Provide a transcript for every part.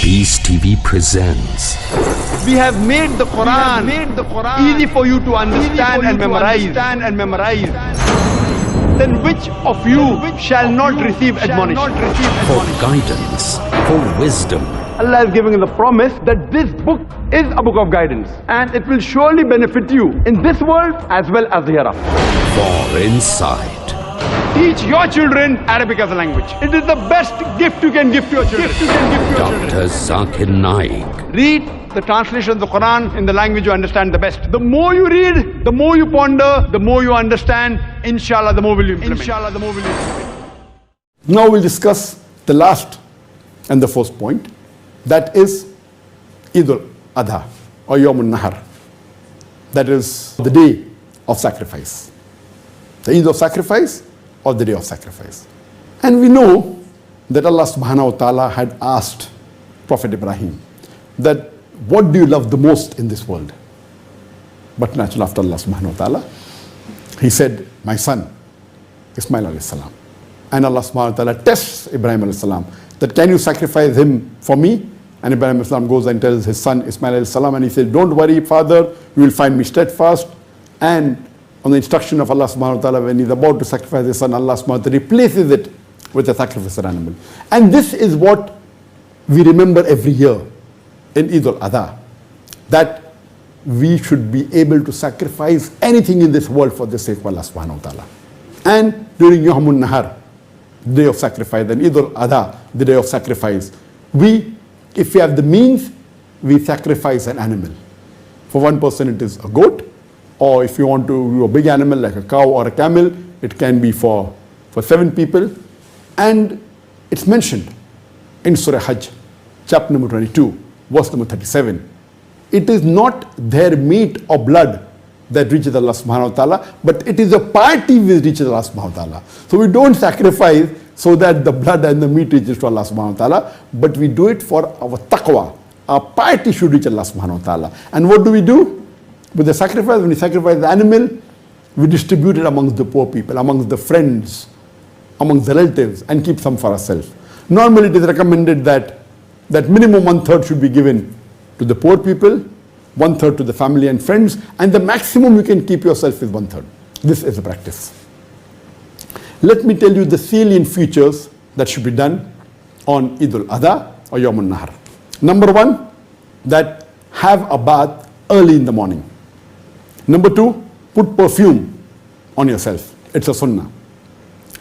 Peace TV presents. We have made the Quran, easy for you to understand and memorize. Then which of you shall not receive admonition? For guidance, for wisdom, Allah is giving the promise that this book is a book of guidance and it will surely benefit you in this world as well as the hereafter. for insight. Teach your children Arabic as a language. It is the best gift you can give to your children. Dr. Zakir Naik. Read the translation of the Quran in the language you understand the best. The more you read, the more you ponder, the more you understand, inshallah, the more will you implement. Now we'll discuss the last and the first point. That is Eid al-Adha or Yawm al-Nahar. That is the day of sacrifice. The Eid of sacrifice or the day of sacrifice. And we know that Allah subhanahu wa ta'ala had asked Prophet Ibrahim that what do you love the most in this world? But naturally after Allah subhanahu wa ta'ala, he said, my son, Ismail alayhi salam. And Allah subhanahu wa ta'ala tests Ibrahim alayhi salam that can you sacrifice him for me? And Ibrahim alayhi salam goes and tells his son Ismail alayhi salam, and he says, don't worry father, you will find me steadfast. And on the instruction of Allah subhanahu wa ta'ala, when he's about to sacrifice his son, Allah subhanahu wa ta'ala replaces it with a sacrificial animal. And this is what we remember every year in Eid al-Adha, that we should be able to sacrifice anything in this world for the sake of Allah subhanahu wa ta'ala. And during Yawm al-Nahar, day of sacrifice, and Eid al-Adha, the day of sacrifice, if we have the means, we sacrifice an animal. For one person it is a goat, or if you want to do a big animal like a cow or a camel, it can be for 7 people. And it's mentioned in Surah Hajj, chapter number 22, verse number 37. It is not their meat or blood that reaches Allah subhanahu wa ta'ala, but it is a piety which reaches Allah subhanahu wa ta'ala. So we don't sacrifice so that the blood and the meat reaches to Allah subhanahu wa ta'ala, but we do it for our taqwa. Our piety should reach Allah subhanahu wa ta'ala. And what do we do? With the sacrifice, when we sacrifice the animal, we distribute it amongst the poor people, amongst the friends, amongst the relatives, and keep some for ourselves. Normally it is recommended that minimum 1/3 should be given to the poor people, 1/3 to the family and friends, and the maximum you can keep yourself is 1/3. This is the practice. Let me tell you the salient features that should be done on Eid al-Adha or Yawm al-Nahar. Number 1, that have a bath early in the morning. Number 2, put perfume on yourself. It's a sunnah.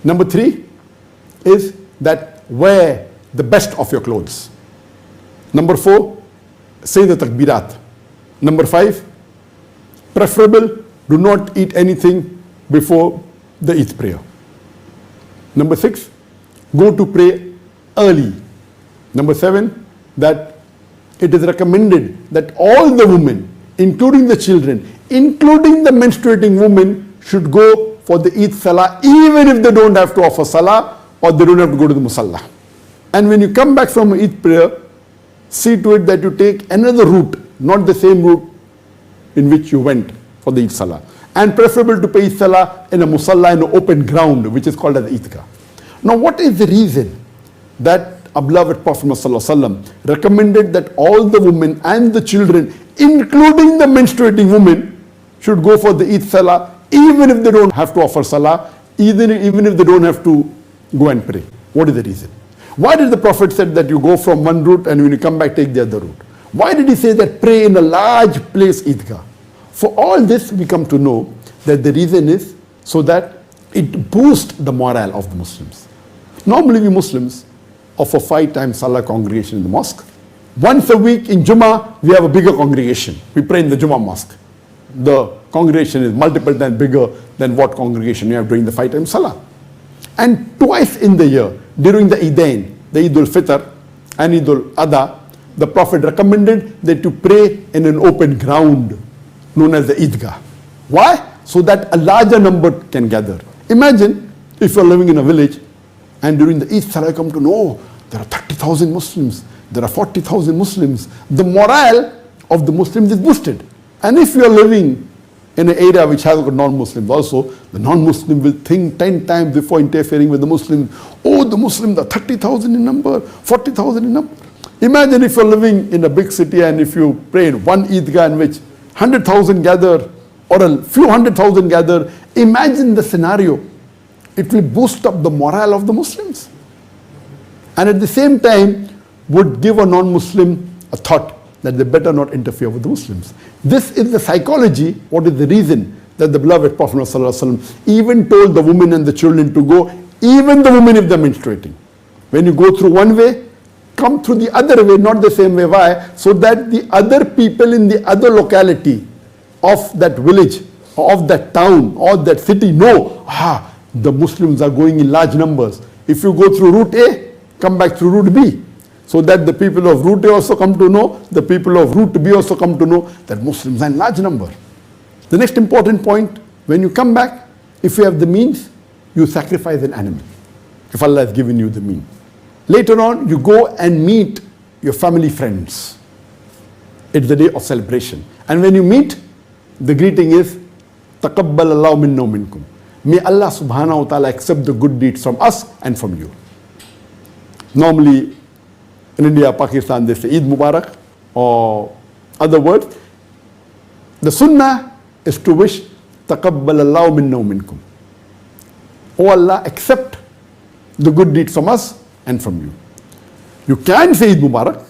Number 3 is that wear the best of your clothes. Number 4, say the takbirat. Number 5, preferable, do not eat anything before the Eid prayer. Number 6, go to pray early. Number 7, that it is recommended that all the women, including the children, including the menstruating women, should go for the Eid Salah, even if they don't have to offer Salah or they don't have to go to the Musalla. And when you come back from Eid prayer, see to it that you take another route, not the same route in which you went for the Eid Salah. And preferable to pay Eid Salah in a Musalla, in an open ground, which is called as Eidgah. Now what is the reason that our beloved Prophet ﷺ recommended that all the women and the children, including the menstruating women, should go for the Eid Salah, even if they don't have to offer Salah, even if they don't have to go and pray? What is the reason? Why did the Prophet say that you go from one route and when you come back take the other route? Why did he say that pray in a large place Eidgah? For all this we come to know that the reason is so that it boosts the morale of the Muslims. Normally we Muslims offer 5 times Salah congregation in the mosque. Once a week in Jummah we have a bigger congregation. We pray in the Jummah mosque. The congregation is multiple times bigger than what congregation you have during the 5 times Salah. And twice in the year, during the Eidain, the Eid al-Fitr and Eid al-Adha, the Prophet recommended that you pray in an open ground known as the Eidgah. Why? So that a larger number can gather. Imagine if you're living in a village and during the Eid Salah you come to know there are 30,000 Muslims, there are 40,000 Muslims. The morale of the Muslims is boosted. And if you are living in an area which has got non-Muslims also, the non-Muslim will think 10 times before interfering with the Muslims. Oh, the Muslims are 30,000 in number, 40,000 in number. Imagine if you're living in a big city and if you pray in one Eidgah in which 100,000 gather or a few 100,000 gather. Imagine the scenario. It will boost up the morale of the Muslims. And at the same time would give a non-Muslim a thought that they better not interfere with the Muslims. This is the psychology. What is the reason that the beloved Prophet ﷺ even told the women and the children to go, even the women if they're menstruating. When you go through one way, come through the other way, not the same way. Why? So that the other people in the other locality of that village, or of that town, or that city know, the Muslims are going in large numbers. If you go through route A, come back through route B. So that the people of route A also come to know, the people of route B also come to know that Muslims are in large number. The next important point, when you come back, if you have the means, you sacrifice an animal, if Allah has given you the means. Later on, you go and meet your family friends. It's the day of celebration. And when you meet, the greeting is, تَقَبَّلَ اللَّهُ مِنَّا وَمِنْكُمْ. May Allah subhanahu wa ta'ala accept the good deeds from us and from you. Normally, in India, Pakistan, they say Eid Mubarak or other words. The sunnah is to wish, تَقَبَّلَ اللَّهُ مِنَّا وَمِنْكُمْ. Oh Allah, accept the good deeds from us and from you. You can say Eid Mubarak.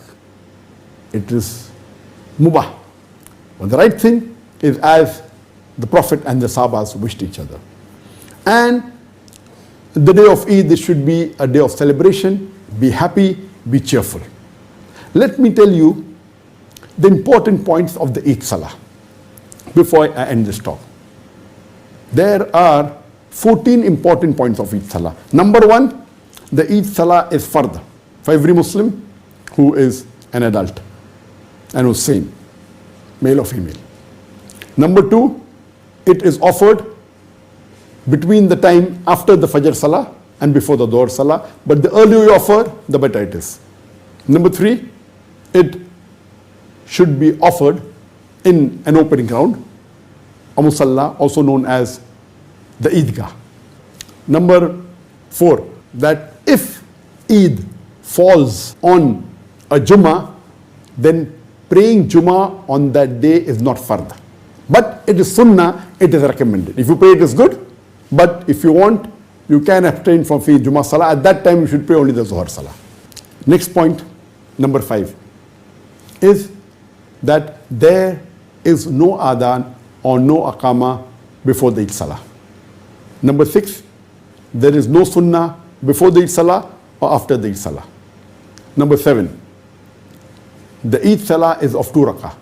It is mubah. But the right thing is as the Prophet and the Sahabas wished each other. And the day of Eid, this should be a day of celebration. Be happy, be cheerful. Let me tell you the important points of the Eid Salah before I end this talk. There are 14 important points of Eid Salah. Number one, the Eid Salah is fard for every Muslim who is an adult and who's sane, male or female. Number two, it is offered between the time after the Fajr Salah and before the Dhuhr Salah, but the earlier you offer, the better it is. Number three, it should be offered in an open ground, a musalla, also known as the Eidgah. Number four, that if Eid falls on a Jummah, then praying Jummah on that day is not fard. But it is sunnah, it is recommended. If you pray, it is good. But if you want, you can abstain from praying Jummah Salah. At that time, you should pray only the Zuhr Salah. Next point, number 5, is that there is no adhan or no aqama before the Eid Salah. Number 6, there is no sunnah before the Eid Salah or after the Eid Salah. Number 7, the Eid Salah is of 2 rakah.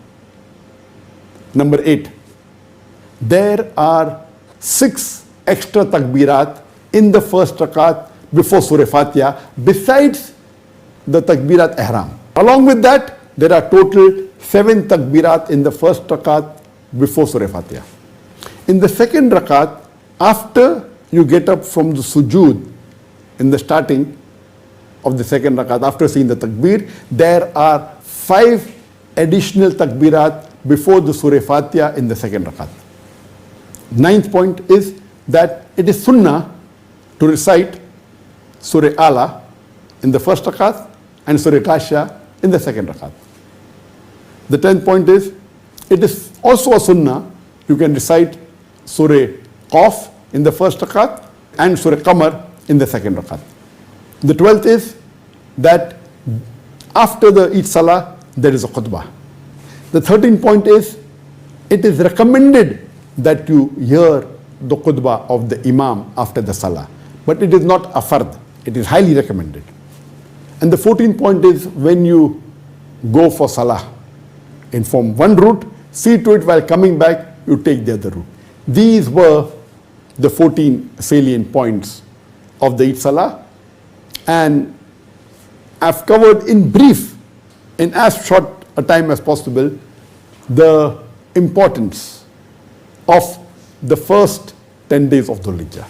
Number 8, there are 6 extra takbirat in the first rakat before Surah Fatiha besides the takbirat ihram. Along with that, there are total 7 takbirat in the first rakat before Surah Fatiha. In the second rakat, after you get up from the sujood in the starting of the second rakat, after seeing the takbir, there are 5 additional takbirat before the Surah Fatiha in the second rakat. 9th point is that it is sunnah to recite Surah Ala in the first rakat and Surah Ghashiyah in the second rakat. The 10th point is, it is also a sunnah, you can recite Surah Qaf in the first rakat and Surah Qamar in the second rakat. The 12th is that after the Eid Salah, there is a khutbah. The 13th point is, it is recommended that you hear the khutbah of the Imam after the Salah. But it is not a fard. It is highly recommended. And the 14th point is, when you go for Salah in from one route, see to it while coming back, you take the other route. These were the 14 salient points of the Eid Salah. And I've covered in brief, in as short a time as possible, the importance of the first 10 days of Dhul Hijjah.